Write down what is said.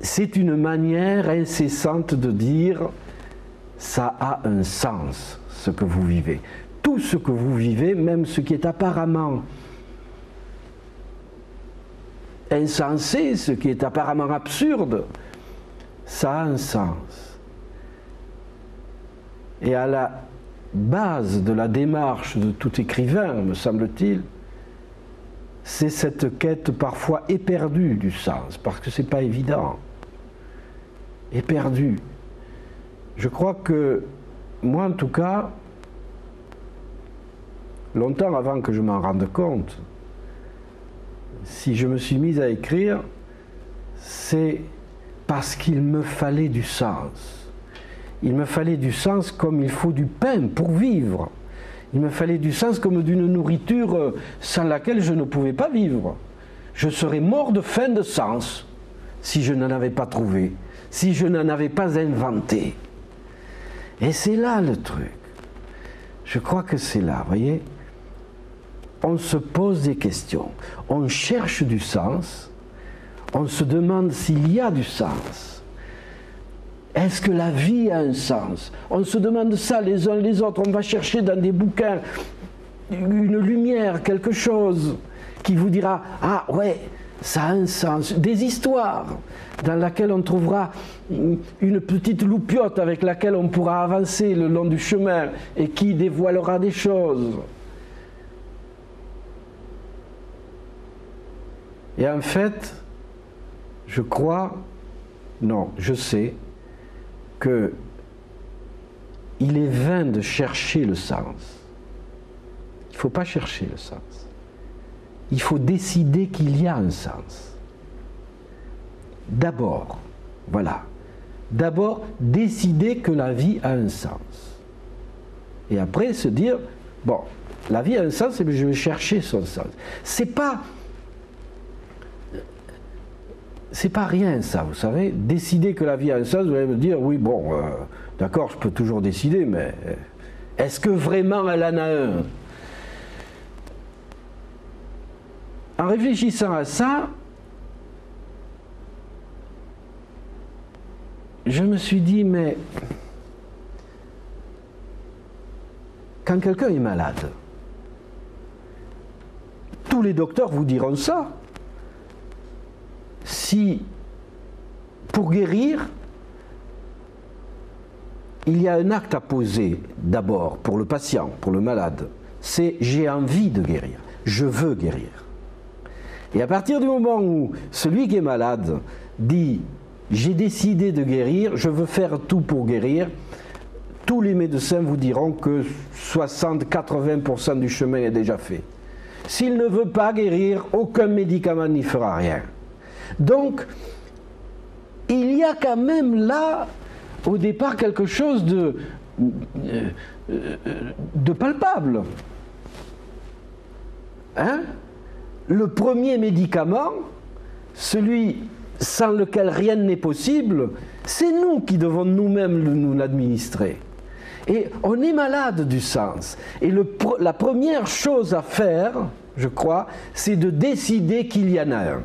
c'est une manière incessante de dire ça a un sens, ce que vous vivez. Tout ce que vous vivez, même ce qui est apparemment insensé, ce qui est apparemment absurde, ça a un sens. Et à la base de la démarche de tout écrivain, me semble-t-il, c'est cette quête parfois éperdue du sens, parce que ce n'est pas évident. Éperdue. Je crois que, moi en tout cas, longtemps avant que je m'en rende compte, si je me suis mise à écrire, c'est parce qu'il me fallait du sens. Il me fallait du sens comme il faut du pain pour vivre. Il me fallait du sens comme d'une nourriture sans laquelle je ne pouvais pas vivre. Je serais mort de faim de sens si je n'en avais pas trouvé, si je n'en avais pas inventé. Et c'est là le truc. Je crois que c'est là, vous voyez. On se pose des questions, on cherche du sens, on se demande s'il y a du sens. Est-ce que la vie a un sens? On se demande ça les uns les autres, on va chercher dans des bouquins une lumière, quelque chose qui vous dira « Ah ouais, ça a un sens », des histoires dans lesquelles on trouvera une petite loupiote avec laquelle on pourra avancer le long du chemin et qui dévoilera des choses. Et en fait, je crois, non, je sais que il est vain de chercher le sens. Il ne faut pas chercher le sens. Il faut décider qu'il y a un sens. D'abord, voilà. D'abord, décider que la vie a un sens. Et après, se dire, bon, la vie a un sens, et je vais chercher son sens. C'est pas rien ça, vous savez. Décider que la vie a un sens, vous allez me dire, oui, bon, d'accord, je peux toujours décider, mais est-ce que vraiment elle en a un? En réfléchissant à ça, je me suis dit, mais quand quelqu'un est malade, tous les docteurs vous diront ça. Si, pour guérir, il y a un acte à poser d'abord pour le patient, pour le malade, c'est j'ai envie de guérir, je veux guérir. Et à partir du moment où celui qui est malade dit j'ai décidé de guérir, je veux faire tout pour guérir, tous les médecins vous diront que 60-80% du chemin est déjà fait. S'il ne veut pas guérir, aucun médicament n'y fera rien. Donc, il y a quand même là, au départ, quelque chose de palpable. Hein? Le premier médicament, celui sans lequel rien n'est possible, c'est nous qui devons nous-mêmes nous l'administrer. Et on est malade du sens. Et la première chose à faire, je crois, c'est de décider qu'il y en a un.